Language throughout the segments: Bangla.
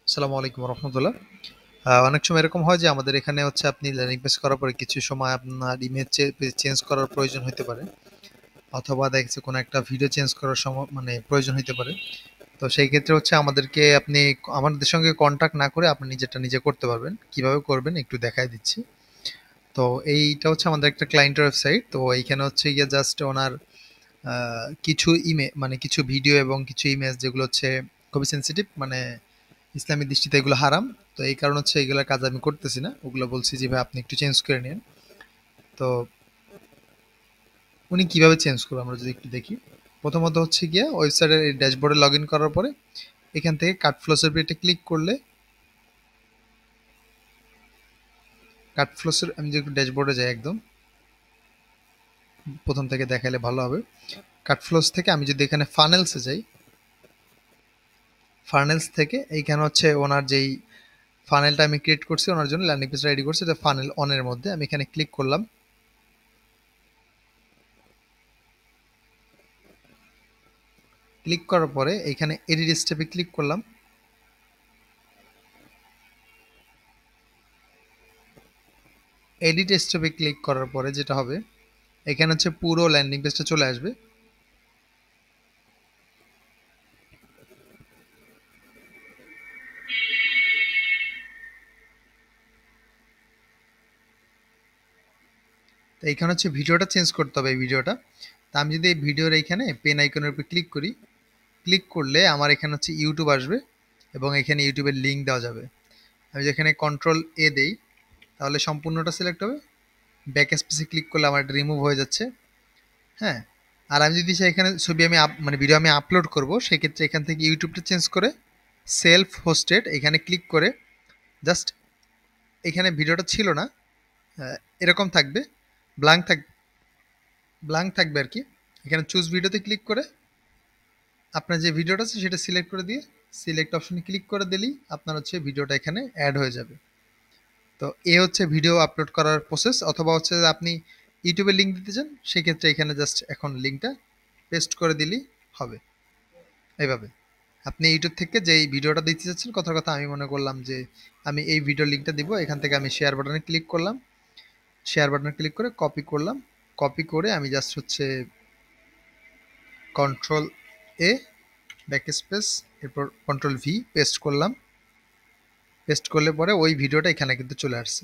আসসালামু আলাইকুম রহমতুল্লাহ। অনেক সময় এরকম হয় যে আমাদের এখানে হচ্ছে আপনি ল্যান্ডিং পেজ করার পরে কিছু সময় আপনার ইমেজ চেঞ্জ করার প্রয়োজন হতে পারে, অথবা দেখা যাচ্ছে কোনো একটা ভিডিও চেঞ্জ করার সময় মানে প্রয়োজন হতে পারে। তো সেই ক্ষেত্রে হচ্ছে আমাদেরকে আপনি আমাদের সঙ্গে কন্ট্যাক্ট না করে আপনি নিজেরটা নিজে করতে পারবেন। কিভাবে করবেন একটু দেখায় দিচ্ছি। তো এইটা হচ্ছে আমাদের একটা ক্লায়েন্টের ওয়েবসাইট। তো এইখানে হচ্ছে গিয়ে জাস্ট ওনার কিছু মানে কিছু ভিডিও এবং কিছু ইমেজ যেগুলো হচ্ছে খুবই সেনসিটিভ, মানে ইসলামী দৃষ্টিতে এগুলো হারাম। তো এই কারণ হচ্ছে এগুলোর কাজ আমি করতেছি না, ওগুলো বলছি যে ভাই আপনি একটু চেঞ্জ করে নিন। তো উনি কিভাবে চেঞ্জ করবো আমরা যদি একটু দেখি। প্রথমত হচ্ছে গিয়ে ওয়েবসাইটের এই ড্যাশবোর্ডে লগ ইন করার পরে এখান থেকে কাট ফ্লোসের এটা ক্লিক করলে, কাট ফ্লোসের আমি যদি একটু ড্যাশবোর্ডে যাই একদম প্রথম থেকে দেখালে ভালো হবে। কাট ফ্লোস থেকে আমি যদি এখানে ফানেলসে যাই, ফানেলস থেকে এইখানে হচ্ছে ওনার যেই ফানেলটা আমি ক্রিয়েট করছি ওনার জন্য ল্যান্ডিং পেজ রেডি করছি, এটা ফানেল অনের মধ্যে আমি এখানে ক্লিক করলাম। ক্লিক করার পরে এখানে এডিট স্টেপে ক্লিক করলাম। এডিট স্টেপে ক্লিক করার পরে যেটা হবে, এখানে হচ্ছে পুরো ল্যান্ডিং পেজটা চলে আসবে। তো এইখানে হচ্ছে ভিডিওটা চেঞ্জ করতে হবে, এই ভিডিওটা। তা আমি যদি এই ভিডিওর এইখানে পেন আইকনের উপর ক্লিক করি, ক্লিক করলে আমার এখানে হচ্ছে ইউটিউব আসবে এবং এখানে ইউটিউবের লিঙ্ক দেওয়া যাবে। আমি যেখানে কন্ট্রোল এ দেই তাহলে সম্পূর্ণটা সিলেক্ট হবে। ব্যাক স্পেসে ক্লিক করলে আমার এটা রিমুভ হয়ে যাচ্ছে। হ্যাঁ, আর আমি যদি চাই এখানে ছবি আমি মানে ভিডিও আমি আপলোড করব, সেক্ষেত্রে এখান থেকে ইউটিউবটা চেঞ্জ করে সেলফ হোস্টেড এখানে ক্লিক করে জাস্ট এখানে ভিডিওটা ছিল না, এরকম থাকবে, ব্ল্যাঙ্ক থাক ব্ল্যাঙ্ক থাকবে আর কি। এখানে চুজ ভিডিওতে ক্লিক করে আপনার যে ভিডিওটা আছে সেটা সিলেক্ট করে দিয়ে সিলেক্ট অপশনে ক্লিক করে দিলেই আপনার হচ্ছে ভিডিওটা এখানে অ্যাড হয়ে যাবে। তো এ হচ্ছে ভিডিও আপলোড করার প্রসেস। অথবা হচ্ছে যে আপনি ইউটিউবে লিঙ্ক দিতে চান, সেক্ষেত্রে এখানে জাস্ট এখন লিঙ্কটা পেস্ট করে দিলেই হবে। এইভাবে আপনি ইউটিউব থেকে যেই ভিডিওটা দিতে চাচ্ছেন, কথার কথা আমি মনে করলাম যে আমি এই ভিডিও লিঙ্কটা দিব, এখান থেকে আমি শেয়ার বাটনে ক্লিক করলাম, শেয়ার বাটনে ক্লিক করে কপি করলাম, কপি করে আমি জাস্ট হচ্ছে কন্ট্রোল এ ব্যাক স্পেস এরপর কন্ট্রোল ভি পেস্ট করলাম। পেস্ট করলে পরে ওই ভিডিওটা এখানে কিন্তু চলে আসছে।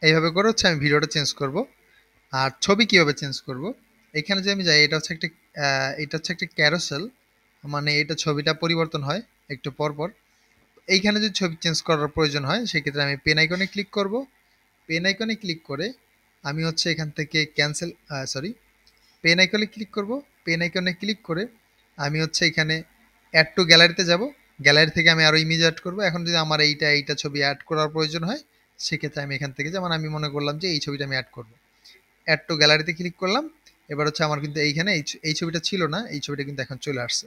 এইভাবে করে হচ্ছে আমি ভিডিওটা চেঞ্জ করব। আর ছবি কিভাবে চেঞ্জ করব, এখানে যে আমি যাই, এটা হচ্ছে একটা ক্যারোসেল, মানে এটা ছবিটা পরিবর্তন হয় একটু পর পর। এইখানে যদি ছবি চেঞ্জ করার প্রয়োজন হয় সেক্ষেত্রে আমি পেন আইকনে ক্লিক করব। পেন আইকনে ক্লিক করে আমি হচ্ছে এখান থেকে ক্যান্সেল, সরি, পেন আইকনে ক্লিক করব। পেন আইকনে ক্লিক করে আমি হচ্ছে এখানে অ্যাড টু গ্যালারিতে যাব। গ্যালারি থেকে আমি আরও ইমেজ অ্যাড করব। এখন যদি আমার এইটা ছবি অ্যাড করার প্রয়োজন হয়, সেক্ষেত্রে আমি এখান থেকে, যেমন আমি মনে করলাম যে এই ছবিটা আমি অ্যাড করব, অ্যাড টু গ্যালারিতে ক্লিক করলাম। এবার হচ্ছে আমার কিন্তু এইখানে এই ছবিটা ছিল না, এই ছবিটা কিন্তু এখন চলে আসছে।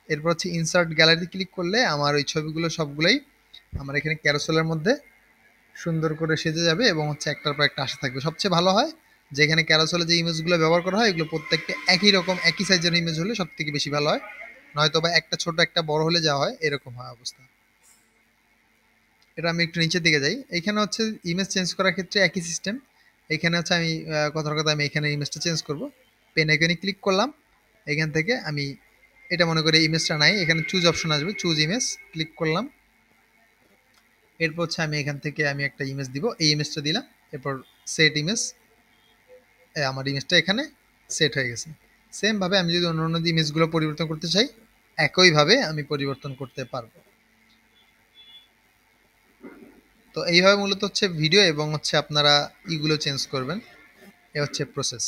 এরপর হচ্ছে ইনসার্ট গ্যালারিতে ক্লিক করলে আমার ওই ছবিগুলো সবগুলোই আমার এখানে ক্যারোসেলের মধ্যে সুন্দর করে সেজে যাবে এবং হচ্ছে একটার পর একটা আসা থাকবে। সবচেয়ে ভালো হয় যেখানে ক্যারোসেলে যে ইমেজগুলো ব্যবহার করা হয় এগুলো প্রত্যেকটা একই রকম একই সাইজের ইমেজ হলে সব থেকে বেশি ভালো হয়। নয়তো বা একটা ছোট একটা বড় হলে যা হয় এরকম হয় অবস্থা। এটা আমি একটু নিচের দিকে যাই, এইখানে হচ্ছে ইমেজ চেঞ্জ করার ক্ষেত্রে একই সিস্টেম। এখানে হচ্ছে আমি কথার কথা আমি এখানে ইমেজটা চেঞ্জ করব। পেন আইকনে ক্লিক করলাম, এখান থেকে আমি এটা মনে করি ইমেজটা নাই, এখানে চুজ অপশন আসবে, চুজ ইমেজ ক্লিক করলাম। এরপর হচ্ছে আমি এখান থেকে আমি একটা ইমেজ দিব, এই ইমেজটা দিলাম। এরপর সেট ইমেজ, আমার ইমেজটা এখানে সেট হয়ে গেছে। সেম ভাবে আমি যদি অন্য অন্য ইমেজগুলো পরিবর্তন করতে চাই, একইভাবে আমি পরিবর্তন করতে পারবো। তো এইভাবে মূলত হচ্ছে ভিডিও এবং হচ্ছে আপনারা ইগুলো চেঞ্জ করবেন। এ হচ্ছে প্রসেস।